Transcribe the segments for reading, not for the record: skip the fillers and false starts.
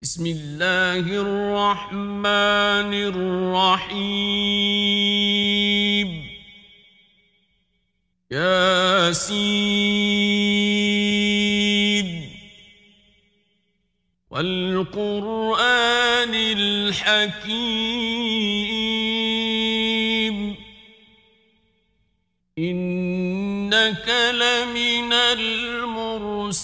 بسم الله الرحمن الرحيم ياسين والقرآن الحكيم إنك لمن المرسلين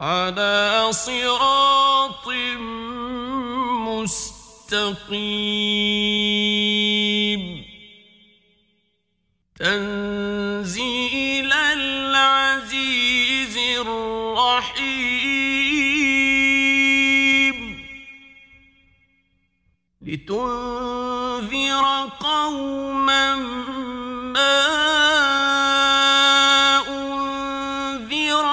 على صراط مستقيم تنزيل العزيز الرحيم لتنذر قوما ما أنذر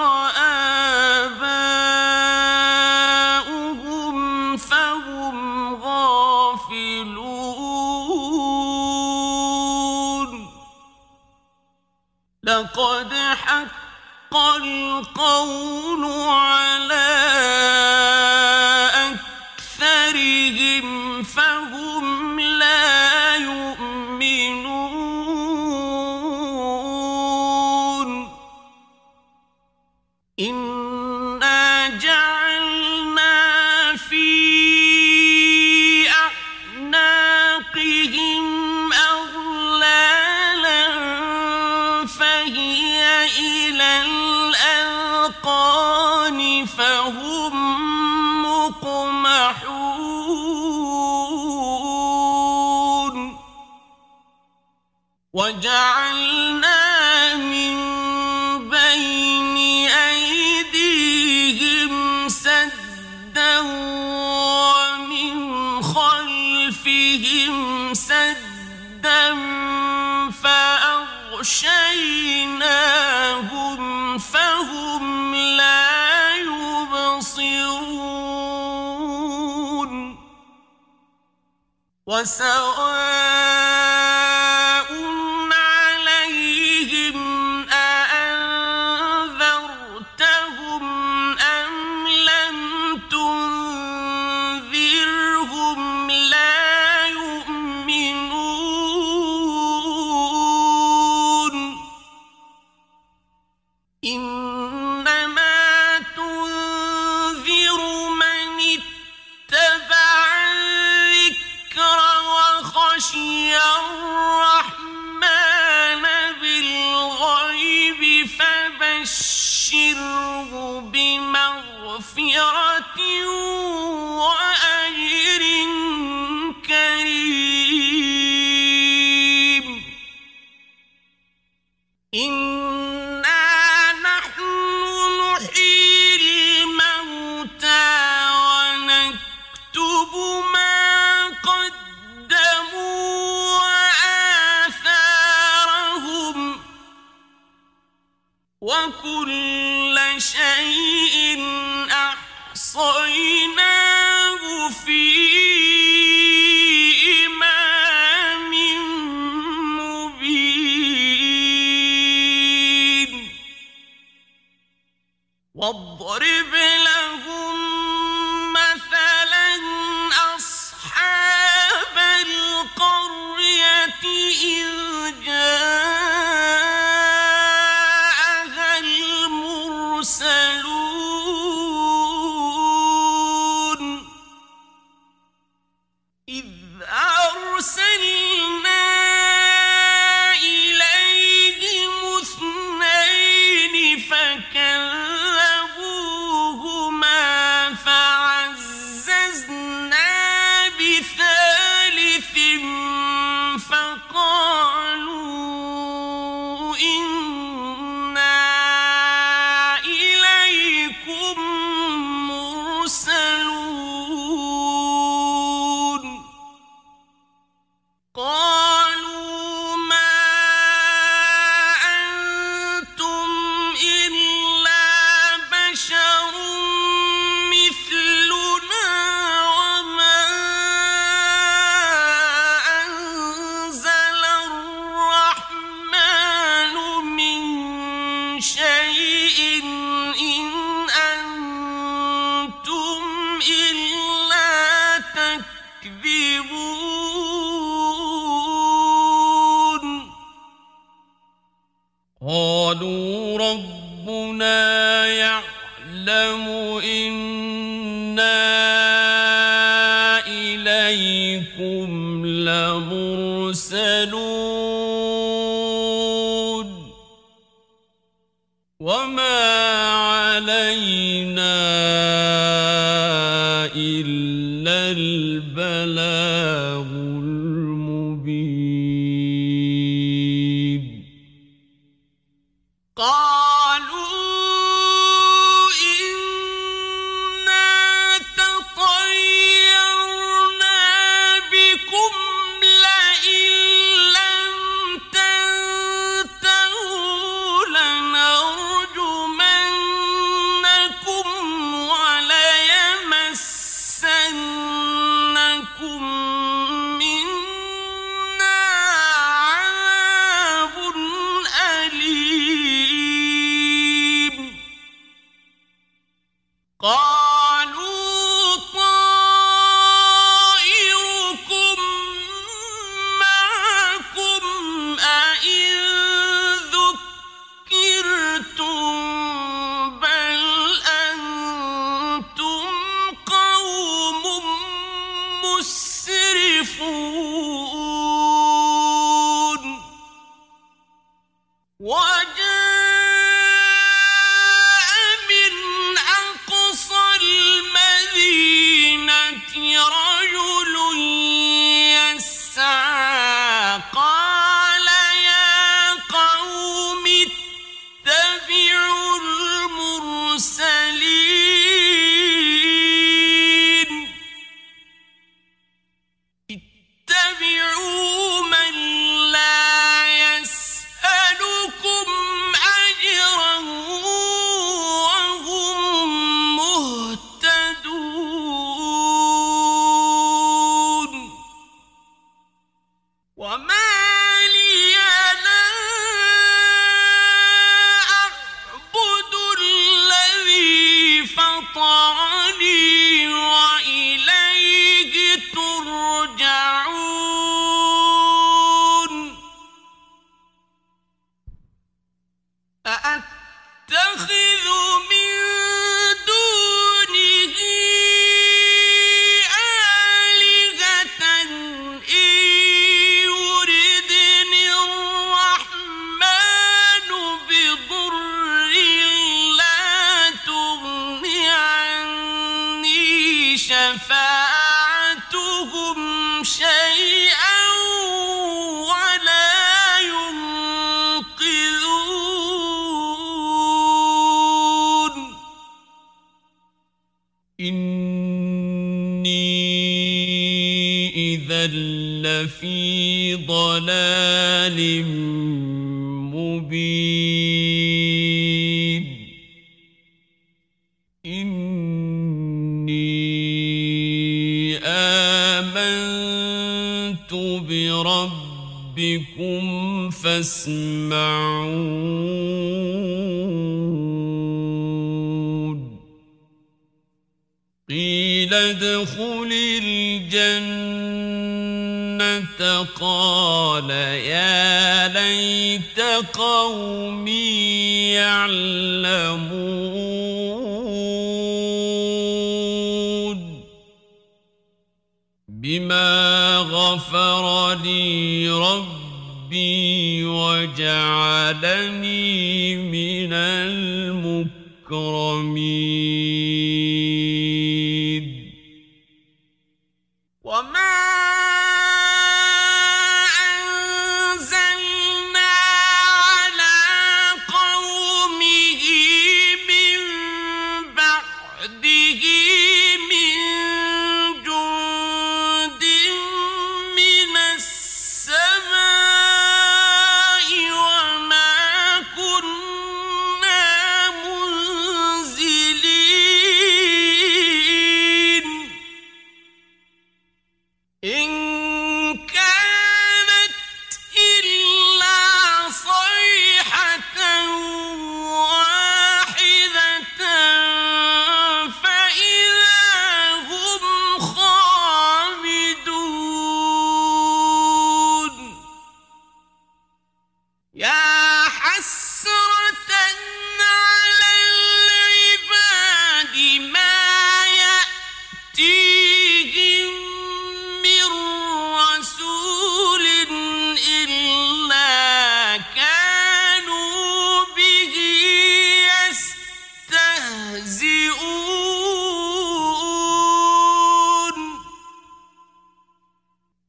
آباؤهم فهم غافلون لقد حق القول على أكثرهم فهم لا يؤمنون إنا جعلنا في أعناقهم أغلالا فهي إلى الأذقان فهم مقمحون وجعلنا من بين أيديهم سدا ومن خلفهم سدا فأغشيناهم فهم لا يبصرون وسواء عليهم أأنذرتهم أم لم تنذرهم لا يؤمنون إنما تنذر من اتبع الذكر وخشي الرحمن بالغيب فبشره بمغفرة وأجر كريم إنا نحن نحيي الموتى ونكتب ما قدموا وآثارهم وكل شيء أحصيناه في إمام مبين واضرب لهم مثلا أصحاب القرية إذ جاءها المرسلون إذ أرسلنا إليهم اثنين فكذبوهما فعززنا بثالث فقالوا إن أنتم إلا تكذبون قالوا ربنا يعلم إنا إليكم لمرسلون وما علينا إلا البلاغ المبين قالوا إنا تطيرنا بكم لئن لم تنتهوا لنرجمنكم وليمسنكم منا عذاب أليم قالوا طائركم معكم أئن ذكرتم بل أنتم قوم مسرفون وجاء من أقصى المدينة رجل يسعى قال يا قوم اتبعوا المرسلين اتبعوا من لا يسألكم أجرا وهم مهتدون وما لي لا أعبد الذي فطرني وإليه ترجعون أأتخذ من دونه آلهة إن يردني الرحمن بضر لا تغن عني شفاعتهم شيئا ولا ينقذون إني إذا لفي ضلال مبين إني آمنت بربكم فاسمعون قيل ادخل الجنة قال يا ليت قومي يعلمون بما غفر لي ربي وجعلني من المكرمين وما أنزلنا على قومه من بعده من جند من السماء وما كنا منزلين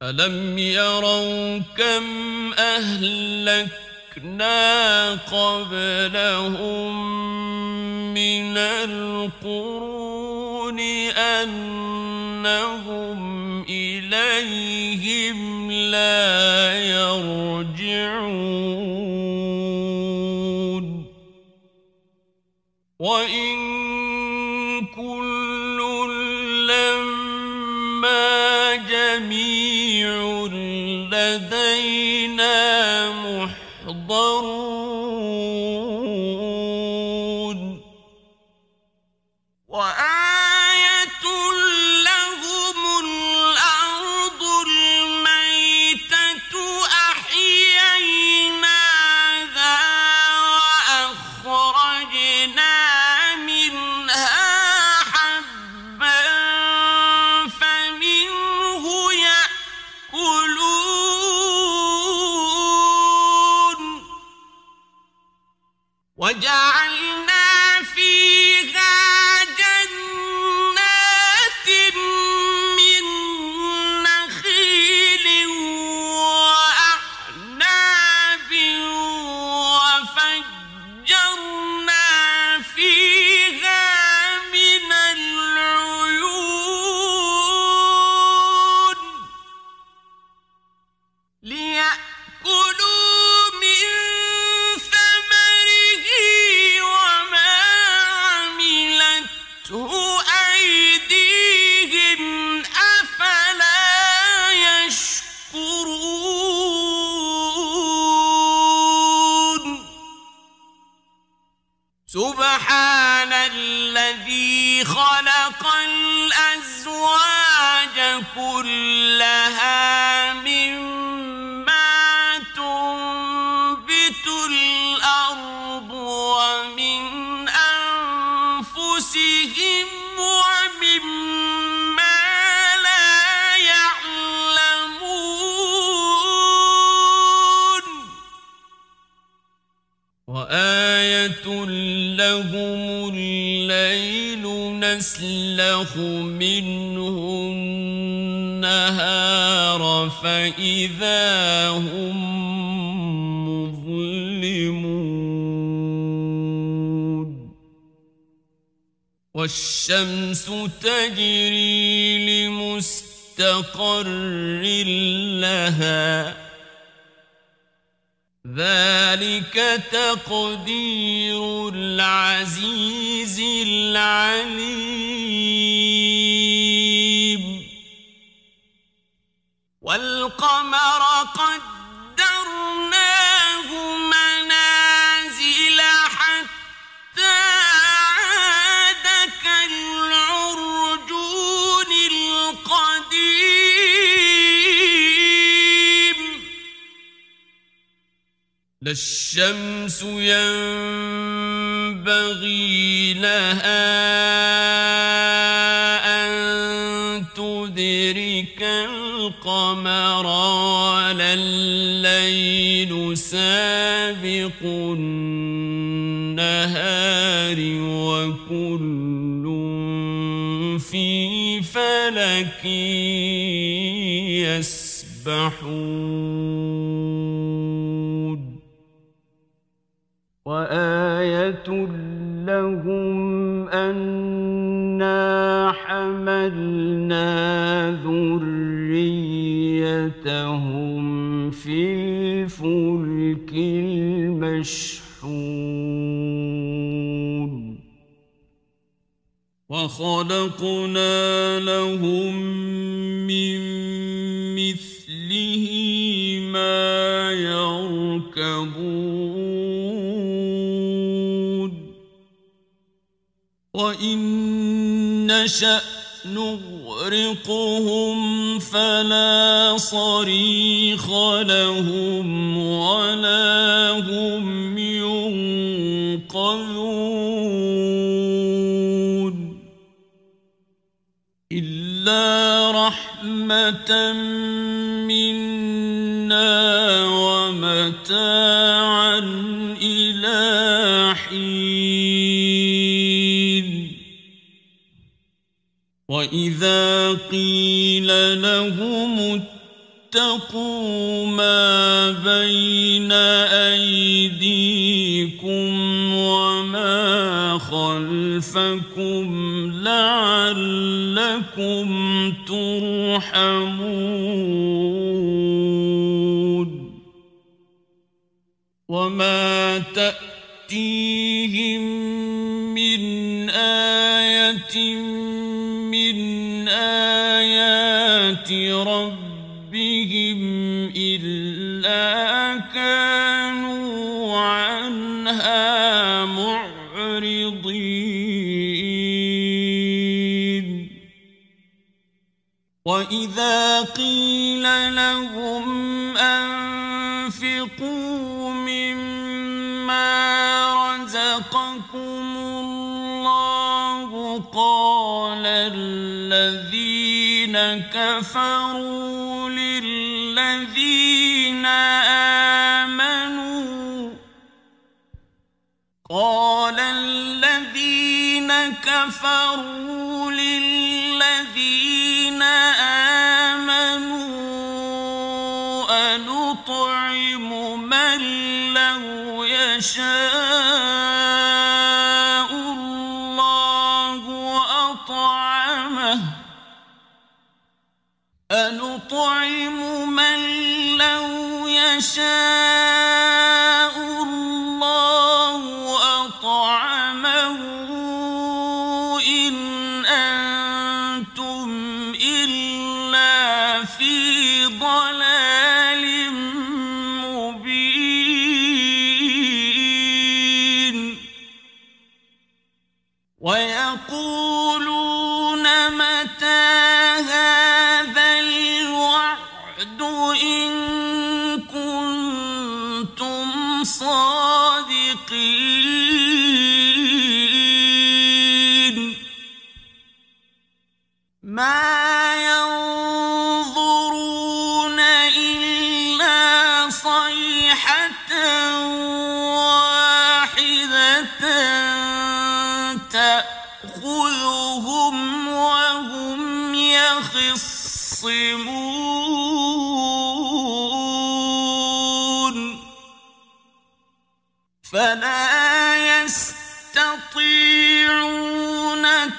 ألم يروا كم أهلكنا قبلهم من القرون أنهم إليهم لا يرجعون وإن كل لما جميع لدينا محضرون وآية لهم الأرض الميتة أحييناها وأخرجنا منها حبا فمنه يأكلون وجعلنا فيها جنات من نخيل وأعناب وفجرنا فيها من العيون ليأكلوا من ثمره وما عملته أيديهم أفلا يشكرون سبحان الذي خلق الأزواج كلها مما تنبت الأرض ومن أنفسهم ومما لا يعلمون وآية لهم الليل نسلخ منه النهار فإذا هم مظلمون والشمس تجري لمستقر لها ذلك تقدير العزيز العليم والقمر قدرناه منازل حتى عاد كالعرجون القديم لا الشمس ينبغي لها أن تدرك القمر ولا الليل سابق النهار وكل في فلك يسبحون وآية لهم أنا حملنا ذريتهم في الفلك المشحون وخلقنا لهم من مثله ما يركبون وإن نشأ نغرقهم فلا صريخ لهم ولا هم ينقذون إلا رحمة منا ومتاعا إلى حين وإذا قيل لهم واتقوا ما بين أيديكم وما خلفكم لعلكم ترحمون وما تأتيهم من آية من آيات ربهم إلا كانوا عنها معرضين وإذا قيل لهم أنفقوا مما رزقكم الله قال الذين كفروا للذين آمنوا أنطعم من لو يشاء الله أطعمه أنطعم من لو يشاء الله أطعمه إن أنتم إلا في ضلال مبين ويقولون متى هذا الوعد إن كنتم صادقين ما ينظرون إلا صيحة واحدة تأخذهم وهم يخصمون فلا يستطيعون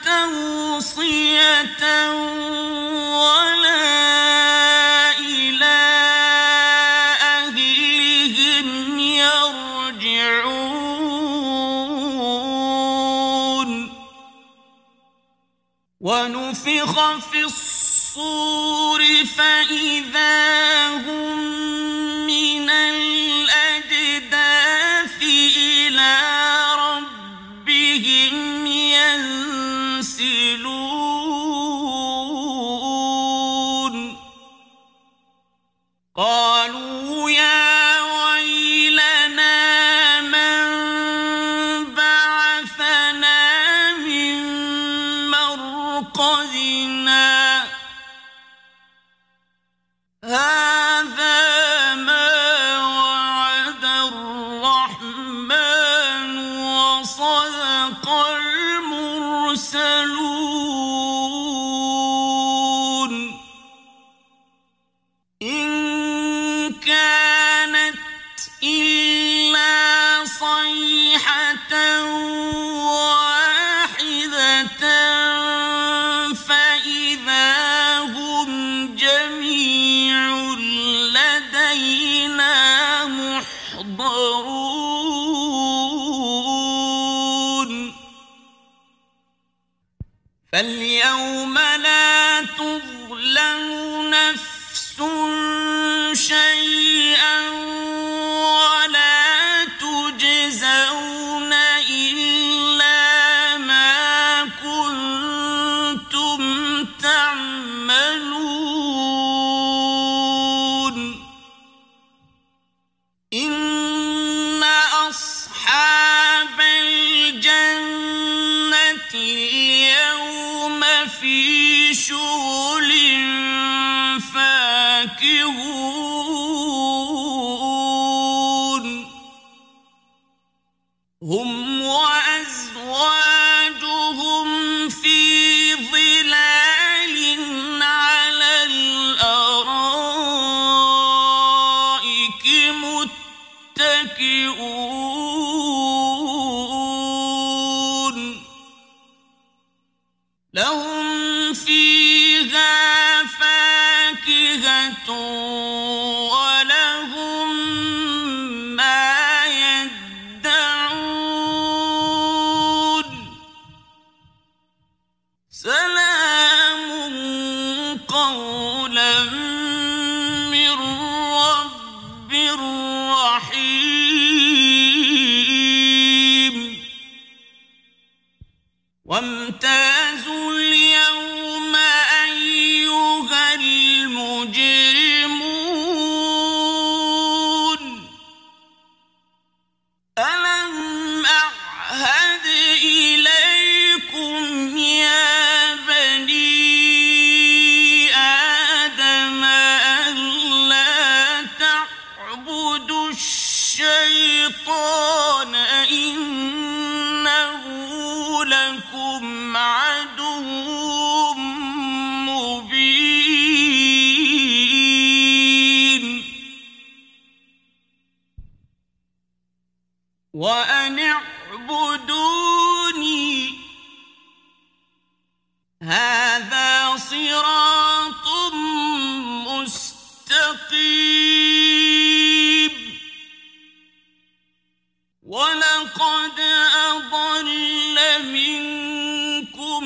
توصية ولا إلى أهلهم يرجعون ونفخ في الصور فإذا هم من الأجداث إلى ربهم ينسلون قالوا يا ويلنا من بعثنا من مرقدنا هذا ما وعد الرحمن وصدق المرسلون إن كانت إلا صيحة واحدة فإذا هم جميع لدينا محضرون فاليوم لا تظلم نفس شيئا ولا تجزون إلا ما كنتم تعملون إن أصحاب الجنة اليوم في شغل فاكهون هم وأزواجهم في ظلال على الأرائك لهم فيها فاكهة ولهم ما يدعون سلام قولا من رب رحيم وامتازوا اليوم أيها المجرمون ألم أعهد إليكم يا بني آدم ألا تعبدوا الشيطان إنه لكم عدو مبين وأن اعبدوني هذا صراط مستقيم ولقد أضل منكم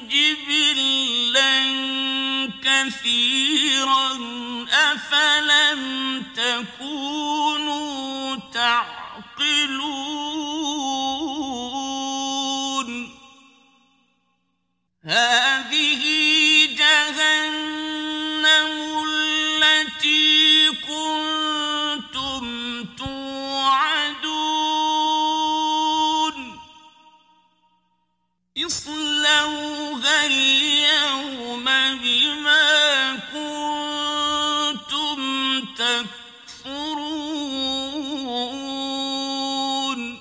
جبلا كثيرا أفلم تكونوا تعقلون هذه جهنم التي كنتم توعدون اصلوها اليوم بما كنتم تكفرون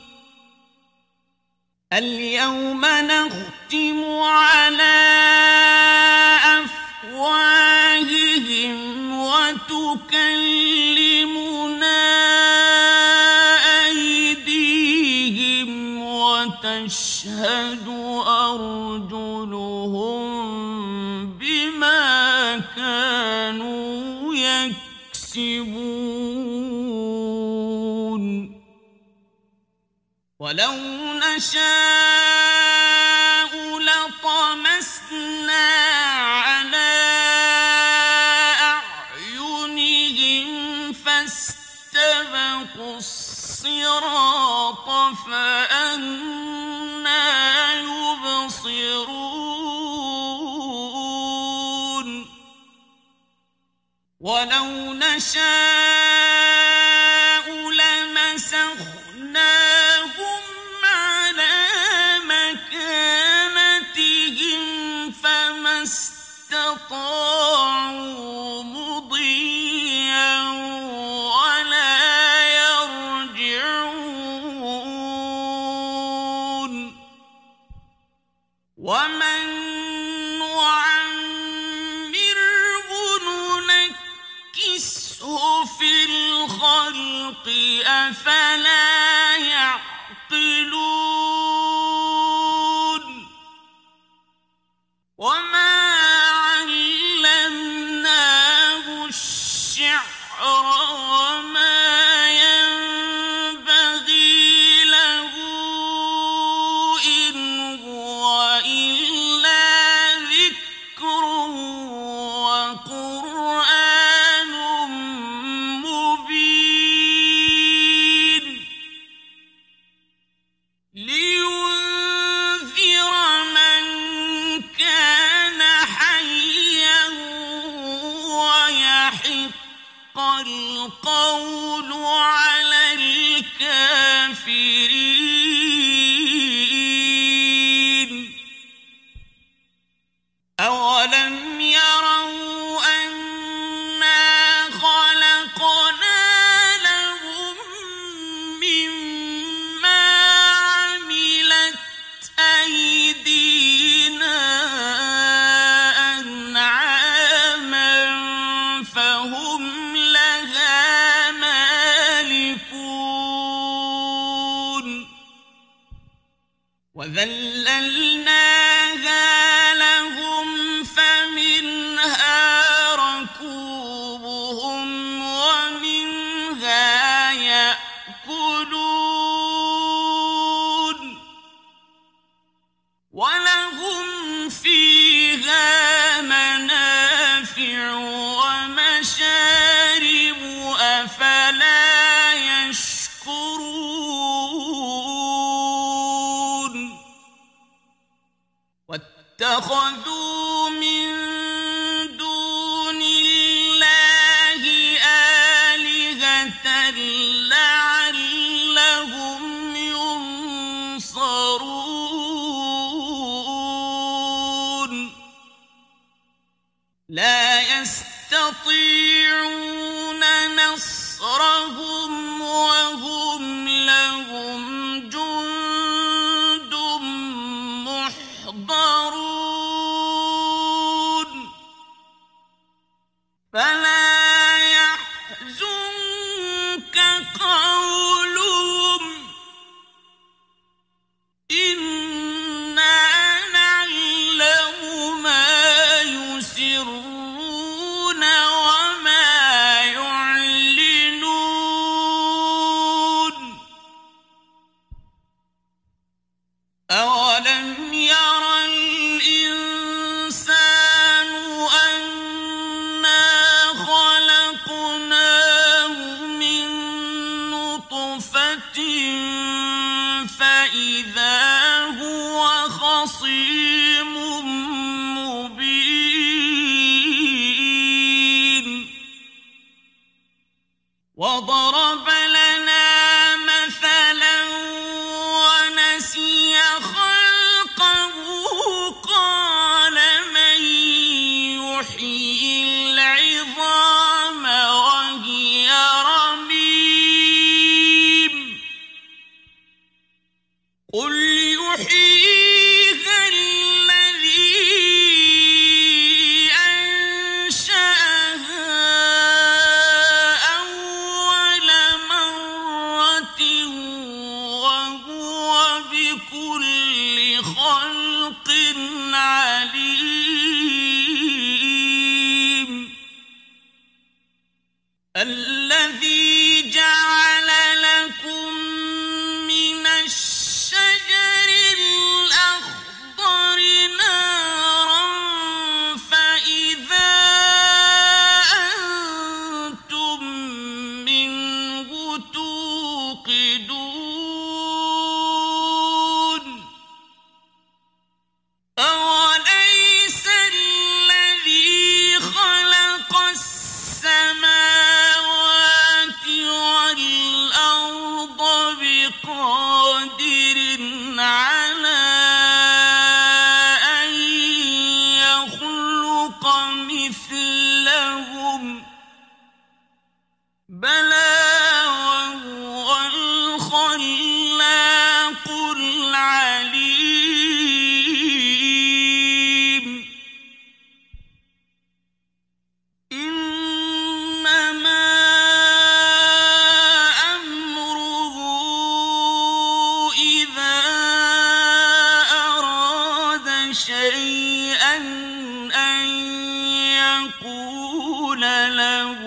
اليوم نختم على أفواههم وتكلمنا أيديهم وتشهد أرجلهم بما كانوا يكسبون ولو نشاء لطمسنا على أعينهم فاستبقوا الصراط فأنى يبصرون ولو نشاء لمسخناهم على مكانتهم فما استطاعوا مضيا ولا يرجعون ومن نعمره ننكسه في الخلق أفلا يعقلون وما علمناه الشعر وما ينبغي له إن هو إلا ذكر وقرآن مبين لينذر من كان حيا ويحق القول على الكافرين أولم يروا أنا خلقنا لهم مما عملت أيدينا أنعاما فهم لها مالكون وذللناها لهم ولهم فيها منافع ومشارب أفلا يشكرون واتخذوا من دون الله آلهة لعلهم ينصرون لا يستطيعون نصرهم وهم لهم جند محضرون فلا يحزنك قولهم إنا نعلم ما يسرون وما يعلنون أولم ير الإنسان أنا خلقناه من نطفة فإذا هو خصيم مبين وضرب لنا مثلا ونسي خلقه قال من يحيي العظام وهي رميم قل يحييها الذي أنشأها أول مرة وهو بكل خلق عليم الذي جعل لكم من الشجر الأخضر نارا فإذا أنتم منه توقدون أوليس الذي خلق السماوات والأرض بقادر على أن يخلق مثلهم بلى وهو الخلاق العليم إنما أمره إذا أراد شيئا أن يقول له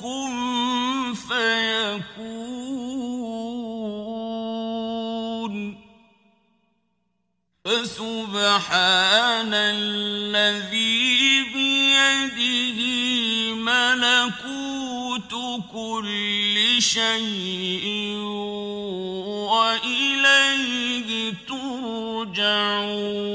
كن فيكون فسبحان الذي بيده ملكوت كل شيء وإليه ترجعون